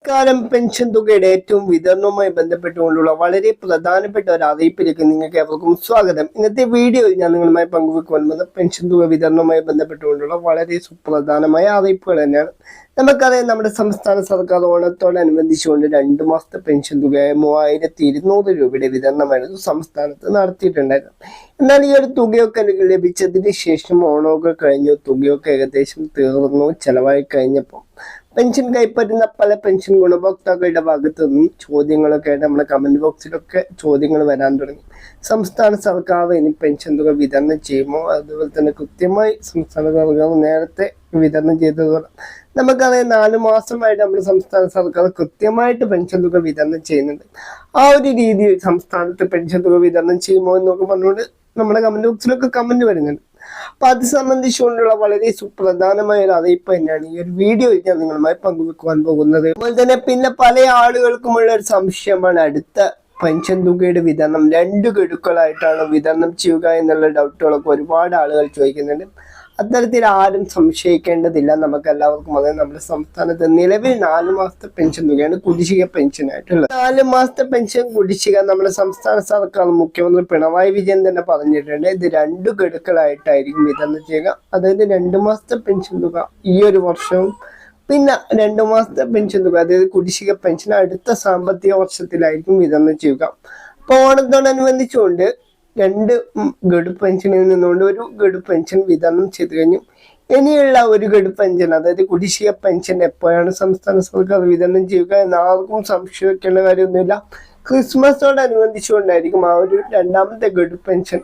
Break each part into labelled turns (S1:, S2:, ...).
S1: കാലം പെൻഷൻ തുകയുടെ ഏറ്റവും വിതരണവുമായി ബന്ധപ്പെട്ടുകൊണ്ടുള്ള വളരെ പ്രധാനപ്പെട്ട ഒരു അറിയിപ്പിലേക്ക് നിങ്ങൾക്ക് ഏവർക്കും സ്വാഗതം. ഇന്നത്തെ വീഡിയോയിൽ ഞാൻ നിങ്ങളുമായി പങ്കുവെക്കുവാൻ പെൻഷൻ തുക വിതരണവുമായി ബന്ധപ്പെട്ടുകൊണ്ടുള്ള വളരെ സുപ്രധാനമായ അറിയിപ്പുകൾ തന്നെയാണ്. നമുക്കറിയാം, നമ്മുടെ സംസ്ഥാന സർക്കാർ ഓണത്തോടനുബന്ധിച്ചുകൊണ്ട് 2 മാസത്തെ പെൻഷൻ തുകയായ 3200 രൂപയുടെ വിതരണമായിരുന്നു സംസ്ഥാനത്ത് നടത്തിയിട്ടുണ്ടായിരുന്നത്. എന്നാൽ ഈ ഒരു തുകയൊക്കെ ലഭിച്ചതിന് ശേഷം ഓണമൊക്കെ കഴിഞ്ഞു, തുകയൊക്കെ ഏകദേശം തീർന്നു, ചെലവായി കഴിഞ്ഞപ്പോൾ പെൻഷൻ കൈപ്പറ്റുന്ന പല പെൻഷൻ ഗുണഭോക്താക്കളുടെ ഭാഗത്തു നിന്നും ചോദ്യങ്ങളൊക്കെ ആയിട്ട് നമ്മുടെ കമന്റ് ബോക്സിലൊക്കെ ചോദ്യങ്ങൾ വരാൻ തുടങ്ങി. സംസ്ഥാന സർക്കാർ ഇനി പെൻഷൻ തുക വിതരണം ചെയ്യുമോ? അതുപോലെ തന്നെ കൃത്യമായി സംസ്ഥാന സർക്കാർ നേരത്തെ വിതരണം ചെയ്തതോടെ നമുക്കറിയാം, 4 മാസമായിട്ട് നമ്മുടെ സംസ്ഥാന സർക്കാർ കൃത്യമായിട്ട് പെൻഷൻ തുക വിതരണം ചെയ്യുന്നുണ്ട്. ആ ഒരു രീതിയിൽ സംസ്ഥാനത്ത് പെൻഷൻ തുക വിതരണം ചെയ്യുമോ എന്നൊക്കെ പറഞ്ഞുകൊണ്ട് നമ്മുടെ കമന്റ് ബോക്സിലൊക്കെ കമന്റ് വരുന്നുണ്ട്. അപ്പൊ അത് സംബന്ധിച്ചുകൊണ്ടുള്ള വളരെ സുപ്രധാനമായ ഒരു അറിയിപ്പ് തന്നെയാണ് ഈ ഒരു വീഡിയോയിൽ ഞാൻ നിങ്ങളുമായി പങ്കുവെക്കുവാൻ പോകുന്നത്. അതുപോലെ തന്നെ പിന്നെ പല ആളുകൾക്കുമുള്ള ഒരു സംശയമാണ്, അടുത്ത പെൻഷൻ തുകയുടെ വിതരണം 2 ഗഡുക്കളായിട്ടാണ് വിതരണം ചെയ്യുക എന്നുള്ള ഡൗട്ടുകളൊക്കെ ഒരുപാട് ആളുകൾ ചോദിക്കുന്നുണ്ട്. അത്തരത്തിൽ ആരും സംശയിക്കേണ്ടതില്ല. നമുക്ക് എല്ലാവർക്കും അതായത് നമ്മുടെ സംസ്ഥാനത്ത് നിലവിൽ 4 മാസത്തെ പെൻഷൻ തുകയാണ് കുടിശ്ശിക പെൻഷൻ ആയിട്ടുള്ളത്. 4 മാസത്തെ പെൻഷൻ കുടിശ്ശിക നമ്മുടെ സംസ്ഥാന സർക്കാർ മുഖ്യമന്ത്രി പിണറായി വിജയൻ തന്നെ പറഞ്ഞിട്ടുണ്ട്. ഇത് 2 ഗഡുക്കളായിട്ടായിരിക്കും വിതരണം ചെയ്യുക. അതായത് 2 മാസത്തെ പെൻഷൻ തുക ഈ ഒരു വർഷവും പിന്നെ 2 മാസത്തെ പെൻഷൻ തുക അതായത് കുടിശ്ശിക പെൻഷൻ അടുത്ത സാമ്പത്തിക വർഷത്തിലായിരിക്കും വിതരണം ചെയ്യുക. അപ്പോൾ ഓണത്തോടനുബന്ധിച്ചുകൊണ്ട് 2 ഗഡു പെൻഷനിൽ നിന്നുകൊണ്ട് 1 ഗഡു പെൻഷൻ വിതരണം ചെയ്തു കഴിഞ്ഞു. ഇനിയുള്ള 1 ഗഡു പെൻഷൻ അതായത് കുടിശ്ശിക പെൻഷൻ എപ്പോഴാണ് സംസ്ഥാന സർക്കാർ വിതരണം ചെയ്യുക എന്ന് ആർക്കും സംശയിക്കേണ്ട കാര്യമൊന്നുമില്ല. ക്രിസ്മസോടനുബന്ധിച്ചുകൊണ്ടായിരിക്കും ആ ഒരു 2ാമത്തെ ഗഡു പെൻഷൻ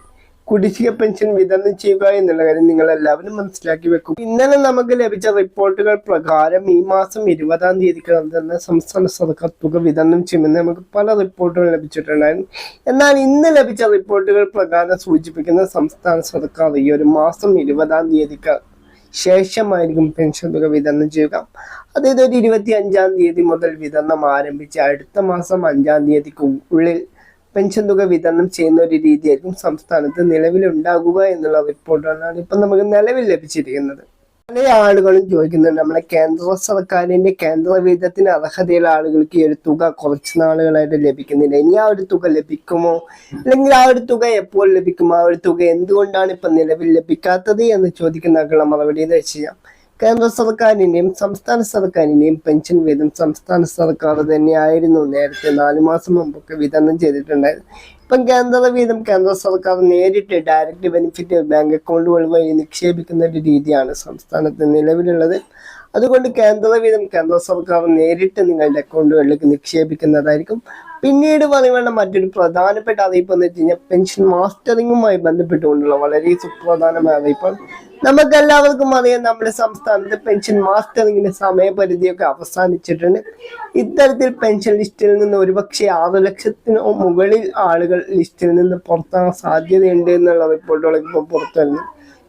S1: കുടിശ്ശിക പെൻഷൻ വിതരണം ചെയ്യുക എന്നുള്ള കാര്യം നിങ്ങൾ എല്ലാവരും മനസ്സിലാക്കി വെക്കും. ഇന്നലെ നമുക്ക് ലഭിച്ച റിപ്പോർട്ടുകൾ പ്രകാരം ഈ മാസം 20-ാം തീയതിക്ക് തന്നെ സംസ്ഥാന സർക്കാർ തുക വിതരണം ചെയ്യുമെന്ന് നമുക്ക് പല റിപ്പോർട്ടുകൾ ലഭിച്ചിട്ടുണ്ടായിരുന്നു. എന്നാൽ ഇന്ന് ലഭിച്ച റിപ്പോർട്ടുകൾ പ്രകാരം സൂചിപ്പിക്കുന്ന സംസ്ഥാന സർക്കാർ ഈ ഒരു മാസം 20-ാം തീയതിക്ക് ശേഷമായിരിക്കും പെൻഷൻ തുക വിതരണം ചെയ്യുക. അതായത് ഒരു 25-ാം തീയതി മുതൽ വിതരണം ആരംഭിച്ച് അടുത്ത മാസം 5-ാം തീയതിക്ക് ഉള്ളിൽ പെൻഷൻ തുക വിതരണം ചെയ്യുന്ന ഒരു രീതിയായിരിക്കും സംസ്ഥാനത്ത് നിലവിലുണ്ടാകുക എന്നുള്ള റിപ്പോർട്ടുകളാണ് ഇപ്പൊ നമുക്ക് നിലവിൽ ലഭിച്ചിരിക്കുന്നത്. പല ആളുകളും ചോദിക്കുന്നുണ്ട്, നമ്മുടെ കേന്ദ്ര സർക്കാരിന്റെ കേന്ദ്ര വിഹിതത്തിന് അർഹതയുള്ള ആളുകൾക്ക് ഈ ഒരു തുക കുറച്ച് നാളുകളായിട്ട് ലഭിക്കുന്നില്ല. ഇനി ആ ഒരു തുക ലഭിക്കുമോ, അല്ലെങ്കിൽ ആ ഒരു തുക എപ്പോൾ ലഭിക്കും, ആ ഒരു തുക എന്തുകൊണ്ടാണ് ഇപ്പൊ നിലവിൽ ലഭിക്കാത്തത് എന്ന് ചോദിക്കുന്ന മറുപടി എന്ന് വെച്ചാൽ, കേന്ദ്ര സർക്കാരിന്റെയും സംസ്ഥാന സർക്കാരിന്റെയും പെൻഷൻ വീതം സംസ്ഥാന സർക്കാർ തന്നെയായിരുന്നു നേരത്തെ 4 മാസം മുമ്പൊക്കെ വിതരണം ചെയ്തിട്ടുണ്ടായിരുന്നു. ഇപ്പം കേന്ദ്ര വീതം കേന്ദ്ര സർക്കാർ നേരിട്ട് ഡയറക്റ്റ് ബെനിഫിറ്റ് ബാങ്ക് അക്കൗണ്ടുകൾ വഴി നിക്ഷേപിക്കുന്ന ഒരു രീതിയാണ് സംസ്ഥാനത്ത് നിലവിലുള്ളത്. അതുകൊണ്ട് കേന്ദ്ര വീതം കേന്ദ്ര സർക്കാർ നേരിട്ട് നിങ്ങളുടെ അക്കൗണ്ടുകളിലേക്ക് നിക്ഷേപിക്കുന്നതായിരിക്കും. പിന്നീട് പറയുന്ന മറ്റൊരു പ്രധാനപ്പെട്ട അറിയിപ്പ് എന്ന് വെച്ച് കഴിഞ്ഞാൽ പെൻഷൻ മാസ്റ്ററിങ്ങുമായി ബന്ധപ്പെട്ടുകൊണ്ടുള്ള വളരെ സുപ്രധാനമായ അറിയിപ്പാണ്. നമുക്കെല്ലാവർക്കും അറിയാം, നമ്മുടെ സംസ്ഥാനത്ത് പെൻഷൻ മാസ്റ്ററിങ്ങിന്റെ സമയപരിധിയൊക്കെ അവസാനിച്ചിട്ടുണ്ട്. ഇത്തരത്തിൽ പെൻഷൻ ലിസ്റ്റിൽ നിന്ന് ഒരുപക്ഷെ 6 ലക്ഷത്തിന് മുകളിൽ ആളുകൾ ലിസ്റ്റിൽ നിന്ന് പുറത്താകാൻ സാധ്യതയുണ്ട് എന്നുള്ള റിപ്പോർട്ടുകളൊക്കെ ഇപ്പോൾ പുറത്തു വരുന്നു.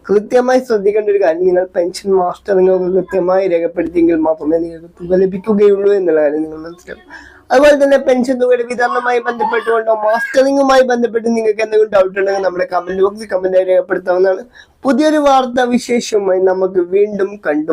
S1: കൃത്യമായി ശ്രദ്ധിക്കേണ്ട ഒരു കാര്യം, നിങ്ങൾ പെൻഷൻ മാസ്റ്ററിംഗ് ഒക്കെ കൃത്യമായി രേഖപ്പെടുത്തിയെങ്കിൽ മാത്രമേ നിങ്ങൾക്ക് തുക ലഭിക്കുകയുള്ളൂ എന്നുള്ള കാര്യം നിങ്ങൾ മനസ്സിലാക്കും. അതുപോലെ തന്നെ പെൻഷൻ തുകയുടെ വിതരണവുമായി ബന്ധപ്പെട്ടുകൊണ്ടോ മാസ്റ്ററിങ്ങുമായി ബന്ധപ്പെട്ട് നിങ്ങൾക്ക് എന്തെങ്കിലും ഡൗട്ട് ഉണ്ടെങ്കിൽ നമ്മുടെ കമന്റ് ബോക്സിൽ കമന്റായി രേഖപ്പെടുത്താവുന്നതാണ്. പുതിയൊരു വാർത്താ വിശേഷവുമായി നമുക്ക് വീണ്ടും കണ്ടു